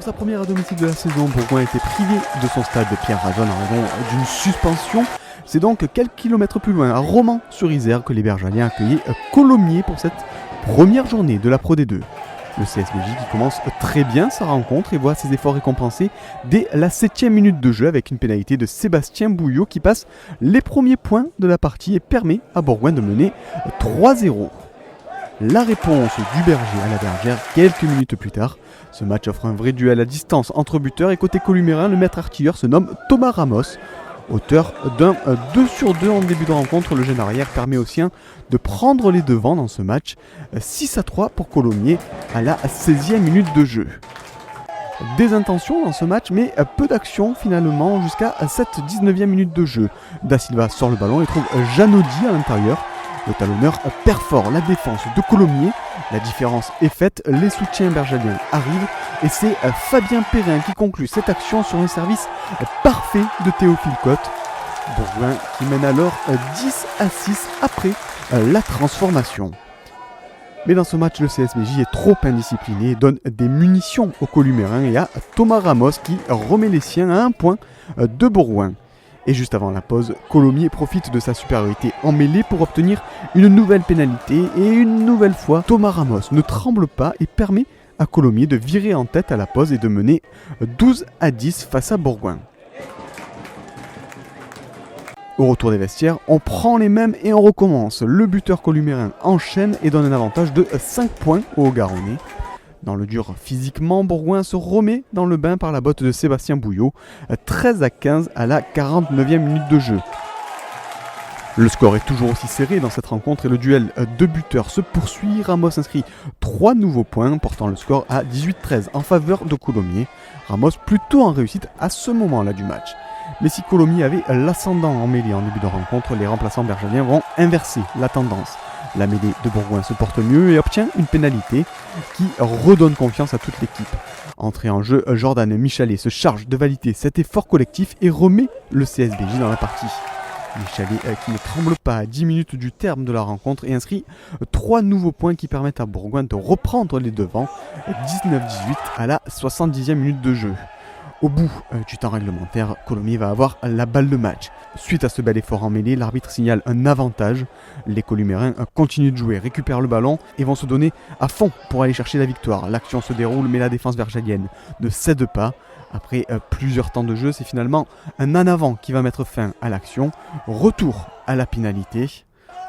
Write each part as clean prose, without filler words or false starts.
Pour sa première à domicile de la saison, Bourgoin a été privé de son stade de Pierre Rajon en raison d'une suspension. C'est donc quelques kilomètres plus loin, à Romans-sur-Isère, que les Bergaliens accueillaient Colomiers pour cette première journée de la Pro D2. Le CSBJ qui commence très bien sa rencontre et voit ses efforts récompensés dès la 7e minute de jeu avec une pénalité de Sébastien Bouillot qui passe les premiers points de la partie et permet à Bourgoin de mener 3-0. La réponse du Berger à la Bergère quelques minutes plus tard. Ce match offre un vrai duel à distance entre buteurs et côté columérin, le maître artilleur se nomme Thomas Ramos. Auteur d'un 2 sur 2 en début de rencontre, le jeune arrière permet aux siens de prendre les devants dans ce match. 6-3 pour Colomiers à la 16e minute de jeu. Des intentions dans ce match, mais peu d'action finalement jusqu'à cette 19e minute de jeu. Da Silva sort le ballon et trouve Janodi à l'intérieur. Le talonneur perfore la défense de Colomiers. La différence est faite, les soutiens bergaliens arrivent et c'est Fabien Perrin qui conclut cette action sur un service parfait de Théophile Cotte. Bourgoin qui mène alors 10-6 après la transformation. Mais dans ce match, le CSBJ est trop indiscipliné et donne des munitions aux Columérins et à Thomas Ramos qui remet les siens à un point de Bourgoin. Et juste avant la pause, Colomiers profite de sa supériorité en mêlée pour obtenir une nouvelle pénalité et une nouvelle fois, Thomas Ramos ne tremble pas et permet à Colomiers de virer en tête à la pause et de mener 12-10 face à Bourgoin. Au retour des vestiaires, on prend les mêmes et on recommence. Le buteur columérin enchaîne et donne un avantage de 5 points au Haut-Garonnais. Dans le dur physiquement, Bourgoin se remet dans le bain par la botte de Sébastien Bouillot, 13-15 à la 49e minute de jeu. Le score est toujours aussi serré dans cette rencontre et le duel de buteurs se poursuit. Ramos inscrit 3 nouveaux points, portant le score à 18-13 en faveur de Colomiers. Ramos plutôt en réussite à ce moment-là du match. Mais si Colomiers avait l'ascendant en mêlée en début de rencontre, les remplaçants bergaliens vont inverser la tendance. La mêlée de Bourgoin se porte mieux et obtient une pénalité qui redonne confiance à toute l'équipe. Entré en jeu, Jordan Michalet se charge de valider cet effort collectif et remet le CSBJ dans la partie. Michalet qui ne tremble pas à 10 minutes du terme de la rencontre et inscrit 3 nouveaux points qui permettent à Bourgoin de reprendre les devants, 19-18 à la 70e minute de jeu. Au bout du temps réglementaire, Colomiers va avoir la balle de match. Suite à ce bel effort en mêlée, l'arbitre signale un avantage. Les Columérins continuent de jouer, récupèrent le ballon et vont se donner à fond pour aller chercher la victoire. L'action se déroule mais la défense bergalienne ne cède pas. Après plusieurs temps de jeu, c'est finalement un en avant qui va mettre fin à l'action. Retour à la pénalité.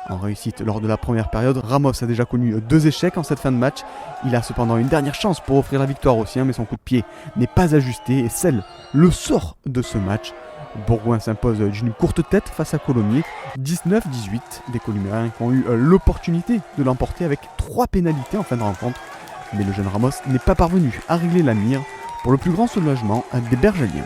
En réussite lors de la première période, Ramos a déjà connu 2 échecs en cette fin de match. Il a cependant une dernière chance pour offrir la victoire aux siens, mais son coup de pied n'est pas ajusté et scelle le sort de ce match. Bourgoin s'impose d'une courte tête face à Colomiers, 19-18, des Columérins qui ont eu l'opportunité de l'emporter avec 3 pénalités en fin de rencontre. Mais le jeune Ramos n'est pas parvenu à régler la mire pour le plus grand soulagement des Bergaliens.